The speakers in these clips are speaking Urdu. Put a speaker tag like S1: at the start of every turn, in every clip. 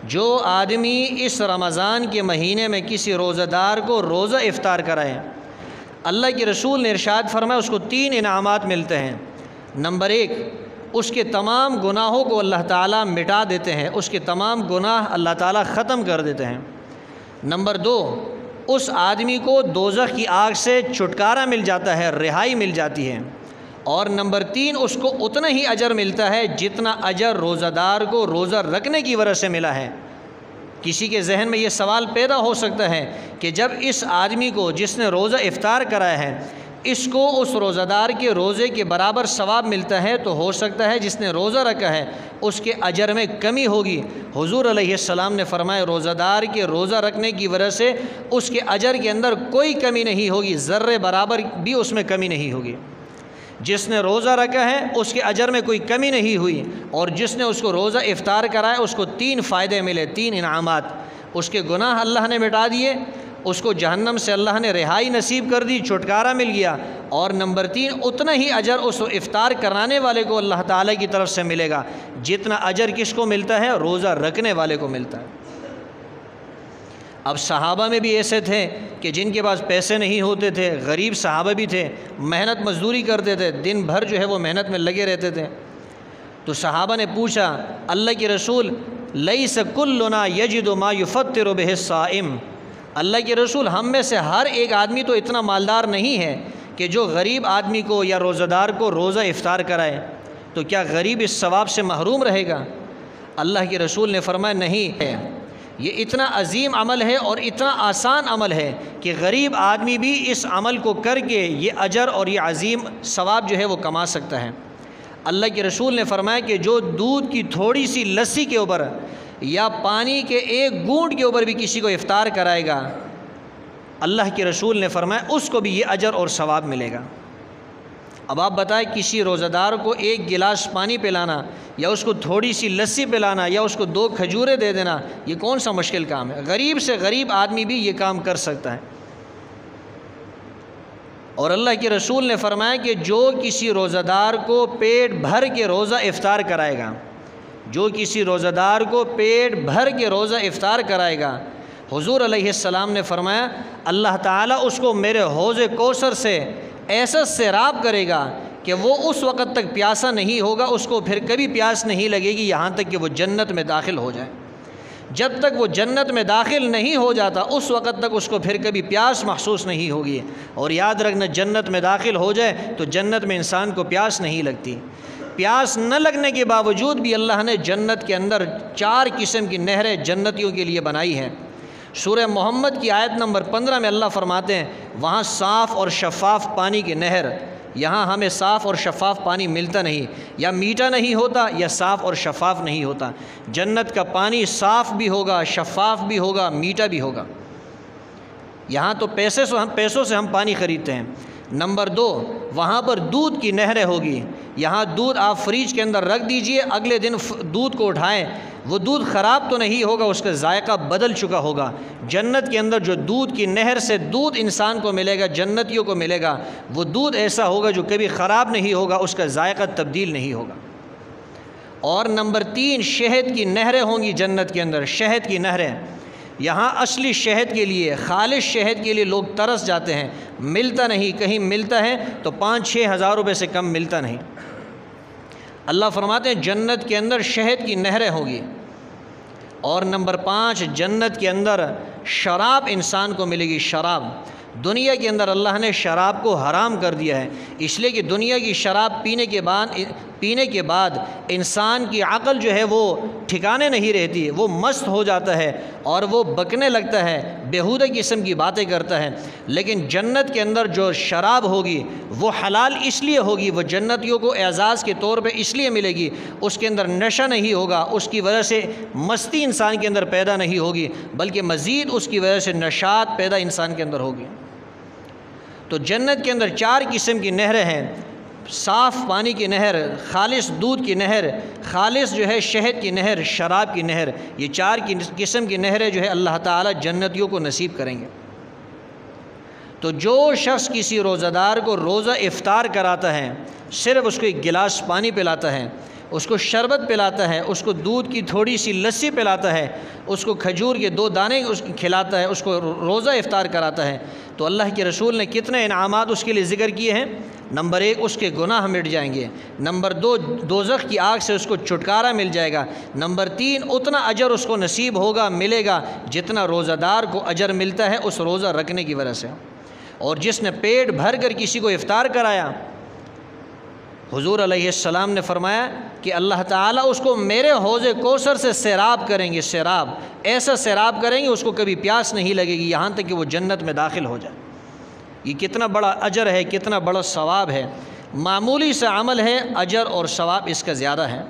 S1: جو آدمی اس رمضان کے مہینے میں کسی روزہ دار کو روزہ افطار کرائے، اللہ کے رسول نے ارشاد فرمایا اس کو 3 انعامات ملتے ہیں۔ نمبر 1، اس کے تمام گناہوں کو اللہ تعالیٰ مٹا دیتے ہیں، اس کے تمام گناہ اللہ تعالیٰ ختم کر دیتے ہیں۔ نمبر 2، اس آدمی کو دوزخ کی آگ سے چھٹکارا مل جاتا ہے، رہائی مل جاتی ہے۔ اور نمبر 3، اس کو اتنا ہی اجر ملتا ہے جتنا اجر روزہ دار کو روزہ رکھنے کی وجہ سے ملا ہے۔ کسی کے ذہن میں یہ سوال پیدا ہو سکتا ہے کہ جب اس آدمی کو جس نے روزہ افطار کرایا ہے اس کو اس روزہ دار کے روزے کے برابر ثواب ملتا ہے تو ہو سکتا ہے جس نے روزہ رکھا ہے اس کے اجر میں کمی ہوگی۔ حضور علیہ السلام نے فرمایا روزہ دار کے روزہ رکھنے کی وجہ سے اس کے اجر کے اندر کوئی کمی نہیں ہوگی، ذرے برابر بھی اس میں کمی نہیں ہوگی۔ جس نے روزہ رکھا ہے اس کے اجر میں کوئی کمی نہیں ہوئی، اور جس نے اس کو روزہ افطار کرایا اس کو 3 فائدے ملے، 3 انعامات۔ اس کے گناہ اللہ نے مٹا دیے، اس کو جہنم سے اللہ نے رہائی نصیب کر دی، چھٹکارا مل گیا، اور نمبر 3، اتنا ہی اجر اس افطار کرانے والے کو اللہ تعالیٰ کی طرف سے ملے گا جتنا اجر کس کو ملتا ہے؟ روزہ رکھنے والے کو ملتا ہے۔ اب صحابہ میں بھی ایسے تھے کہ جن کے پاس پیسے نہیں ہوتے تھے، غریب صحابہ بھی تھے، محنت مزدوری کرتے تھے، دن بھر جو ہے وہ محنت میں لگے رہتے تھے۔ تو صحابہ نے پوچھا اللہ کے رسول لیس کلنا یجد ما یفطر بہ الصائم، اللہ کے رسول ہم میں سے ہر ایک آدمی تو اتنا مالدار نہیں ہے کہ جو غریب آدمی کو یا روزہ دار کو روزہ افطار کرائے، تو کیا غریب اس ثواب سے محروم رہے گا؟ اللہ کے رسول نے فرمایا نہیں ہے، یہ اتنا عظیم عمل ہے اور اتنا آسان عمل ہے کہ غریب آدمی بھی اس عمل کو کر کے یہ اجر اور یہ عظیم ثواب جو ہے وہ کما سکتا ہے۔ اللہ کے رسول نے فرمایا کہ جو دودھ کی تھوڑی سی لسی کے اوپر یا پانی کے ایک گھونٹ کے اوپر بھی کسی کو افطار کرائے گا، اللہ کے رسول نے فرمایا اس کو بھی یہ اجر اور ثواب ملے گا۔ اب آپ بتائیں کسی روزہ دار کو 1 گلاس پانی پلانا یا اس کو تھوڑی سی لسی پلانا یا اس کو 2 کھجوریں دے دینا، یہ کون سا مشکل کام ہے؟ غریب سے غریب آدمی بھی یہ کام کر سکتا ہے۔ اور اللہ کے رسول نے فرمایا کہ جو کسی روزہ دار کو پیٹ بھر کے روزہ افطار کرائے گا، جو کسی روزہ دار کو پیٹ بھر کے روزہ افطار کرائے گا، حضور علیہ السلام نے فرمایا اللہ تعالیٰ اس کو میرے حوض کوثر سے ایسا سیراب کرے گا کہ وہ اس وقت تک پیاسا نہیں ہوگا، اس کو پھر کبھی پیاس نہیں لگے گی یہاں تک کہ وہ جنت میں داخل ہو جائے۔ جب تک وہ جنت میں داخل نہیں ہو جاتا اس وقت تک اس کو پھر کبھی پیاس محسوس نہیں ہوگی۔ اور یاد رکھنا جنت میں داخل ہو جائے تو جنت میں انسان کو پیاس نہیں لگتی۔ پیاس نہ لگنے کے باوجود بھی اللہ نے جنت کے اندر 4 قسم کی نہریں جنتیوں کے لیے بنائی ہیں۔ سورہ محمد کی آیت نمبر 15 میں اللہ فرماتے ہیں وہاں صاف اور شفاف پانی کی نہر، یہاں ہمیں صاف اور شفاف پانی ملتا نہیں، یا میٹھا نہیں ہوتا یا صاف اور شفاف نہیں ہوتا۔ جنت کا پانی صاف بھی ہوگا، شفاف بھی ہوگا، میٹھا بھی ہوگا۔ یہاں تو پیسوں سے ہم پانی خریدتے ہیں۔ نمبر 2، وہاں پر دودھ کی نہریں ہوگی، یہاں دودھ آپ فریج کے اندر رکھ دیجئے، اگلے دن دودھ کو اٹھائیں، وہ دودھ خراب تو نہیں ہوگا، اس کا ذائقہ بدل چکا ہوگا۔ جنت کے اندر جو دودھ کی نہر سے دودھ انسان کو ملے گا، جنتیوں کو ملے گا، وہ دودھ ایسا ہوگا جو کبھی خراب نہیں ہوگا، اس کا ذائقہ تبدیل نہیں ہوگا۔ اور نمبر 3، شہد کی نہریں ہوں گی جنت کے اندر، شہد کی نہریں۔ یہاں اصلی شہد کے لیے، خالص شہد کے لیے لوگ ترس جاتے ہیں، ملتا نہیں، کہیں ملتا ہے تو 5-6 ہزار روپے سے کم ملتا نہیں۔ اللہ فرماتے ہیں جنت کے اندر شہد کی نہریں ہوگی۔ اور نمبر 5، جنت کے اندر شراب انسان کو ملے گی، شراب۔ دنیا کے اندر اللہ نے شراب کو حرام کر دیا ہے، اس لیے کہ دنیا کی شراب پینے کے بعد انسان کی عقل جو ہے وہ ٹھکانے نہیں رہتی، وہ مست ہو جاتا ہے اور وہ بکنے لگتا ہے، بیہودہ قسم کی باتیں کرتا ہے۔ لیکن جنت کے اندر جو شراب ہوگی وہ حلال اس لیے ہوگی، وہ جنتیوں کو اعزاز کے طور پہ اس لیے ملے گی، اس کے اندر نشہ نہیں ہوگا، اس کی وجہ سے مستی انسان کے اندر پیدا نہیں ہوگی، بلکہ مزید اس کی وجہ سے نشاط پیدا انسان کے اندر ہوگی۔ تو جنت کے اندر 4 قسم کی نہریں ہیں، صاف پانی کی نہر، خالص دودھ کی نہر، خالص جو ہے شہد کی نہر، شراب کی نہر۔ یہ 4 قسم کی نہریں جو ہے اللہ تعالیٰ جنتیوں کو نصیب کریں گے۔ تو جو شخص کسی روزہ دار کو روزہ افطار کراتا ہے، صرف اس کو 1 گلاس پانی پلاتا ہے، اس کو شربت پلاتا ہے، اس کو دودھ کی تھوڑی سی لسی پلاتا ہے، اس کو کھجور کے 2 دانے کھلاتا ہے، اس کو روزہ افطار کراتا ہے، تو اللہ کے رسول نے کتنے انعامات اس کے لیے ذکر کیے ہیں۔ نمبر 1 اس کے گناہ مٹ جائیں گے، نمبر 2 دوزخ کی آگ سے اس کو چھٹکارا مل جائے گا، نمبر 3 اتنا اجر اس کو نصیب ہوگا، ملے گا جتنا روزہ دار کو اجر ملتا ہے اس روزہ رکھنے کی وجہ سے۔ اور جس نے پیٹ بھر کر کسی کو افطار کرایا، حضور علیہ السلام نے فرمایا کہ اللہ تعالیٰ اس کو میرے حوض کوثر سے سیراب کریں گے، سیراب، ایسا سیراب کریں گے اس کو کبھی پیاس نہیں لگے گی یہاں تک کہ وہ جنت میں داخل ہو جائے۔ یہ کتنا بڑا اجر ہے، کتنا بڑا ثواب ہے، معمولی سا عمل ہے، اجر اور ثواب اس کا زیادہ ہے۔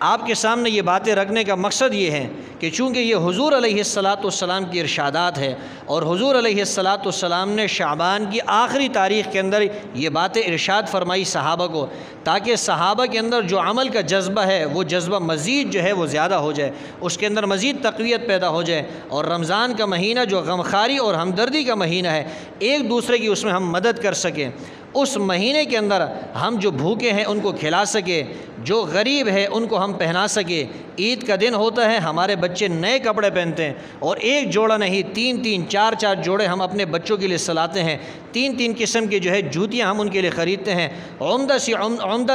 S1: آپ کے سامنے یہ باتیں رکھنے کا مقصد یہ ہے کہ چونکہ یہ حضور علیہ السلام کی ارشادات ہے، اور حضور علیہ السلام نے شعبان کی آخری تاریخ کے اندر یہ باتیں ارشاد فرمائی صحابہ کو، تاکہ صحابہ کے اندر جو عمل کا جذبہ ہے وہ جذبہ مزید جو ہے وہ زیادہ ہو جائے، اس کے اندر مزید تقویت پیدا ہو جائے، اور رمضان کا مہینہ جو غمخواری اور ہمدردی کا مہینہ ہے، ایک دوسرے کی اس میں ہم مدد کر سکیں، اس مہینے کے اندر ہم جو بھوکے ہیں ان کو کھلا سکے، جو غریب ہے ان کو ہم پہنا سکے۔ عید کا دن ہوتا ہے، ہمارے بچے نئے کپڑے پہنتے ہیں، اور ایک جوڑا نہیں 3 4 جوڑے ہم اپنے بچوں کے لیے سلاتے ہیں، 3 قسم کی جو ہے جوتیاں ہم ان کے لیے خریدتے ہیں، عمدہ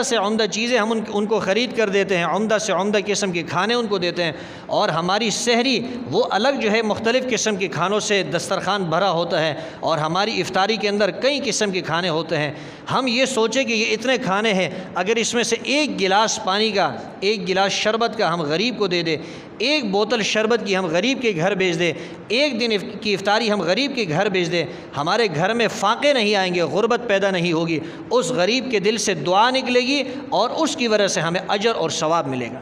S1: سے عمدہ چیزیں ہم ان کو خرید کر دیتے ہیں، عمدہ سے عمدہ قسم کے کھانے ان کو دیتے ہیں، اور ہماری سحری وہ الگ جو ہے مختلف قسم کے کھانوں سے دسترخوان بھرا ہوتا ہے، اور ہماری افطاری کے اندر کئی قسم کے کھانے ہوتے ہیں۔ ہم یہ سوچیں کہ یہ اتنے کھانے ہیں، اگر اس میں سے 1 گلاس پانی کا، 1 گلاس شربت کا ہم غریب کو دے دیں، 1 بوتل شربت کی ہم غریب کے گھر بھیج دیں، 1 دن کی افطاری ہم غریب کے گھر بھیج دیں، ہمارے گھر میں فاقے نہیں آئیں گے، غربت پیدا نہیں ہوگی، اس غریب کے دل سے دعا نکلے گی اور اس کی وجہ سے ہمیں اجر اور ثواب ملے گا۔